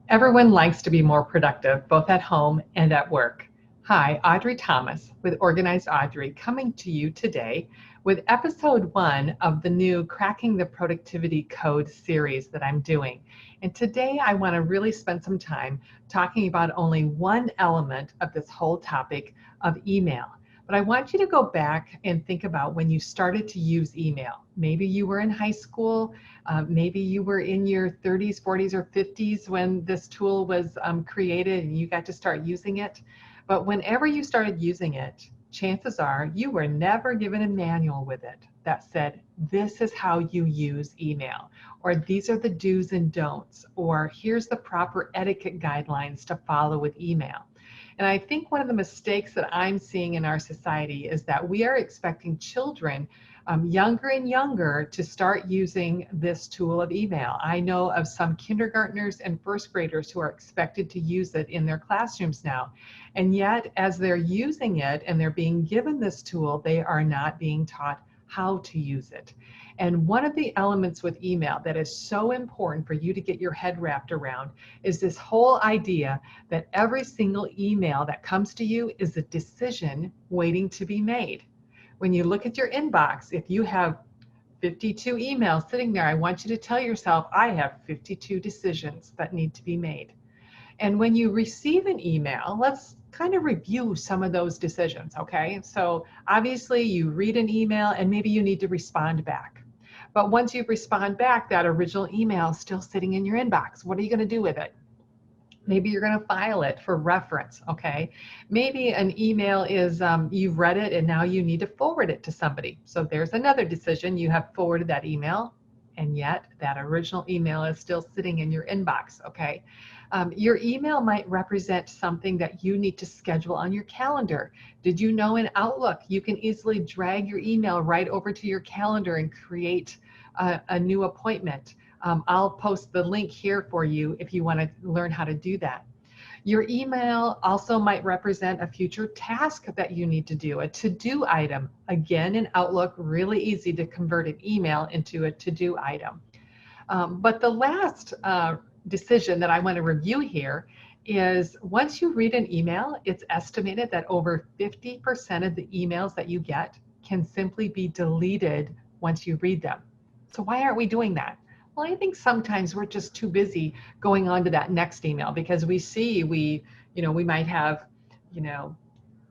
Everyone likes to be more productive, both at home and at work. Hi, Audrey Thomas with Organized Audrey coming to you today with episode 1 of the new Cracking the Productivity Code series that I'm doing. And today I want to really spend some time talking about only one element of this whole topic of email. But I want you to go back and think about when you started to use email. Maybe you were in high school, maybe you were in your 30s, 40s, or 50s when this tool was created and you got to start using it. But whenever you started using it, chances are you were never given a manual with it that said, this is how you use email, or these are the do's and don'ts, or here's the proper etiquette guidelines to follow with email. And I think one of the mistakes that I'm seeing in our society is that we are expecting children younger and younger to start using this tool of email. I know of some kindergartners and first graders who are expected to use it in their classrooms now. And yet, as they're using it and they're being given this tool, they are not being taught how to use it. And one of the elements with email that is so important for you to get your head wrapped around is this whole idea that every single email that comes to you is a decision waiting to be made. When you look at your inbox, if you have 52 emails sitting there, I want you to tell yourself, I have 52 decisions that need to be made. And when you receive an email, let's kind of review some of those decisions, okay? So obviously you read an email and maybe you need to respond back. But once you respond back, that original email is still sitting in your inbox. What are you going to do with it? Maybe you're going to file it for reference, okay? Maybe an email is you've read it and now you need to forward it to somebody. So there's another decision. You have forwarded that email and yet that original email is still sitting in your inbox, okay? Your email might represent something that you need to schedule on your calendar. Did you know in Outlook, you can easily drag your email right over to your calendar and create a new appointment? I'll post the link here for you if you want to learn how to do that. Your email also might represent a future task that you need to do, a to-do item. Again, in Outlook, really easy to convert an email into a to-do item. But the last decision that I want to review here is once you read an email, it's estimated that over 50% of the emails that you get can simply be deleted once you read them. So why aren't we doing that? Well, I think sometimes we're just too busy going on to that next email because we might have,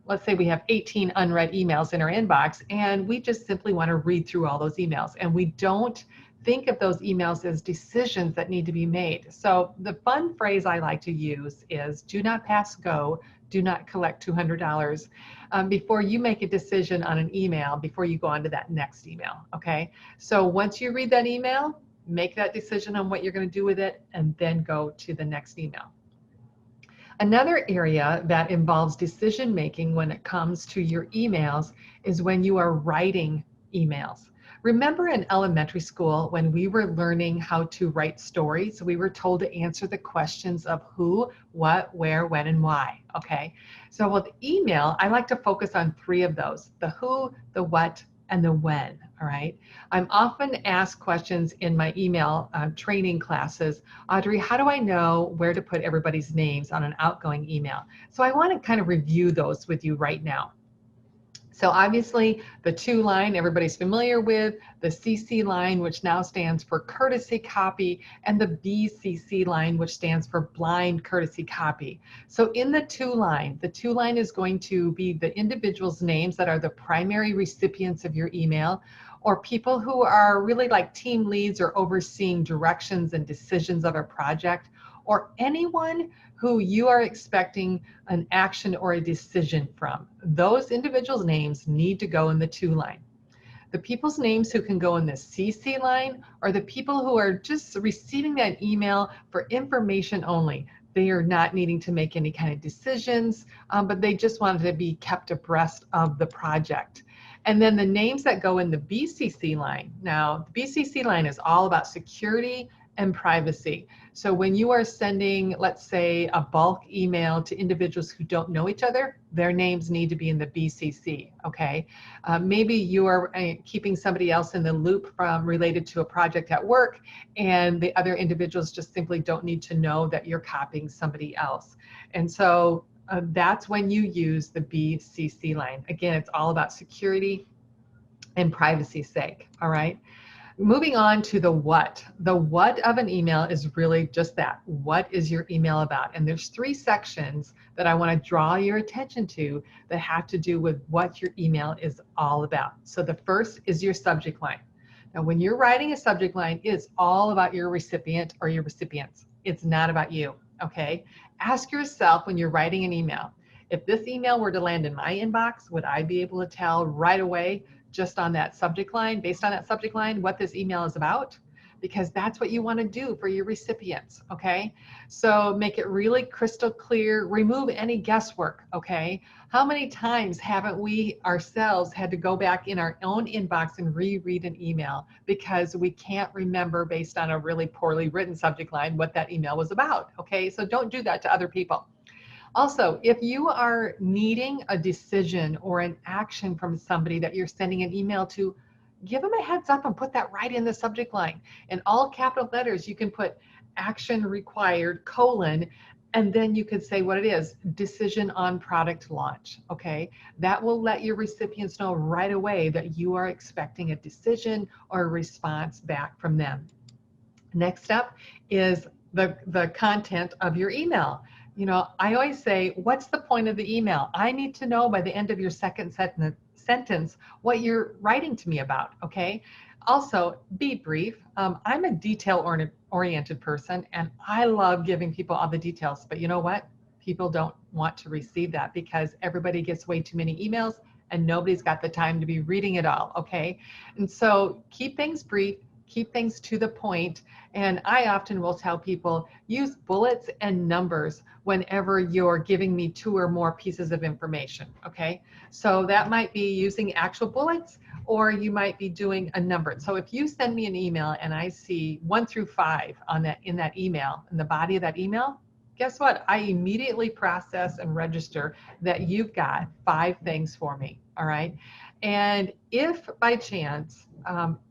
let's say we have 18 unread emails in our inbox and we just simply want to read through all those emails and we don't think of those emails as decisions that need to be made. So the fun phrase I like to use is do not pass go, do not collect $200 before you make a decision on an email before you go on to that next email, okay? So once you read that email, make that decision on what you're going to do with it and then go to the next email. Another area that involves decision making when it comes to your emails is when you are writing emails. Remember in elementary school when we were learning how to write stories, we were told to answer the questions of who, what, where, when, and why, okay? So with email, I like to focus on 3 of those, the who, the what, and the when, all right? I'm often asked questions in my email training classes, Audrey, how do I know where to put everybody's names on an outgoing email? So I want to kind of review those with you right now. So obviously the to line everybody's familiar with, the CC line, which now stands for courtesy copy, and the BCC line, which stands for blind courtesy copy. So in the to line is going to be the individual's names that are the primary recipients of your email, or people who are really like team leads or overseeing directions and decisions of a project, or anyone who you are expecting an action or a decision from. Those individuals' names need to go in the to line. The people's names who can go in the CC line are the people who are just receiving that email for information only. They are not needing to make any kind of decisions, but they just wanted to be kept abreast of the project. And then the names that go in the BCC line. Now, the BCC line is all about security and privacy. So when you are sending, let's say, a bulk email to individuals who don't know each other, their names need to be in the BCC, okay? Maybe you are keeping somebody else in the loop from related to a project at work, and the other individuals just simply don't need to know that you're copying somebody else. And so that's when you use the BCC line. Again, it's all about security and privacy's sake, all right? Moving on to the what. The what of an email is really just that. What is your email about? And there's 3 sections that I want to draw your attention to that have to do with what your email is all about. So the first is your subject line. Now, when you're writing a subject line, it's all about your recipient or your recipients. It's not about you, okay? Ask yourself when you're writing an email, if this email were to land in my inbox, would I be able to tell right away just on that subject line, based on that subject line, what this email is about? Because that's what you want to do for your recipients, okay? So make it really crystal clear, remove any guesswork, okay? How many times haven't we ourselves had to go back in our own inbox and reread an email because we can't remember based on a really poorly written subject line what that email was about, okay? So don't do that to other people. Also, if you are needing a decision or an action from somebody that you're sending an email to, give them a heads up and put that right in the subject line. In all capital letters, you can put action required, : and then you could say what it is, decision on product launch, okay? That will let your recipients know right away that you are expecting a decision or a response back from them. Next up is the content of your email. You know, I always say, what's the point of the email? I need to know by the end of your second sentence what you're writing to me about, okay? Also, be brief. I'm a detail-oriented person, and I love giving people all the details, but you know what? People don't want to receive that because everybody gets way too many emails and nobody's got the time to be reading it all, okay? And so keep things brief, keep things to the point, and I often will tell people, use bullets and numbers whenever you're giving me 2 or more pieces of information, okay? So that might be using actual bullets, or you might be doing a number. So if you send me an email and I see 1 through 5 on that, in that email, in the body of that email, guess what? I immediately process and register that you've got 5 things for me, all right? And if by chance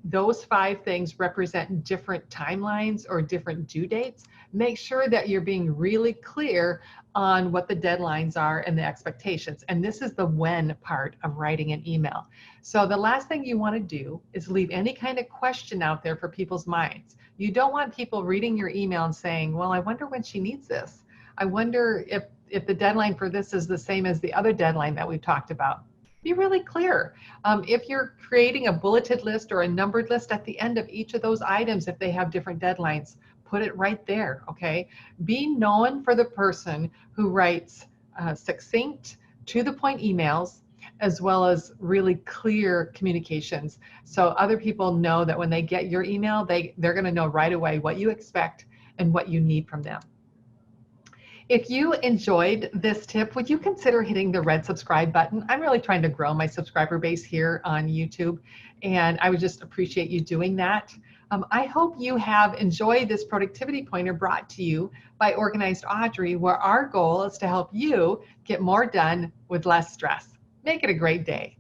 those 5 things represent different timelines or different due dates, make sure that you're being really clear on what the deadlines are and the expectations. And this is the when part of writing an email. So the last thing you want to do is leave any kind of question out there for people's minds. You don't want people reading your email and saying, well, I wonder when she needs this. I wonder if the deadline for this is the same as the other deadline that we've talked about. Be really clear. If you're creating a bulleted list or a numbered list at the end of each of those items, if they have different deadlines, put it right there, okay? Be known for the person who writes succinct, to the point emails, as well as really clear communications. So other people know that when they get your email, they're gonna know right away what you expect and what you need from them. If you enjoyed this tip, would you consider hitting the red subscribe button? I'm really trying to grow my subscriber base here on YouTube, and I would just appreciate you doing that. I hope you have enjoyed this productivity pointer brought to you by Organized Audrey, where our goal is to help you get more done with less stress. Make it a great day.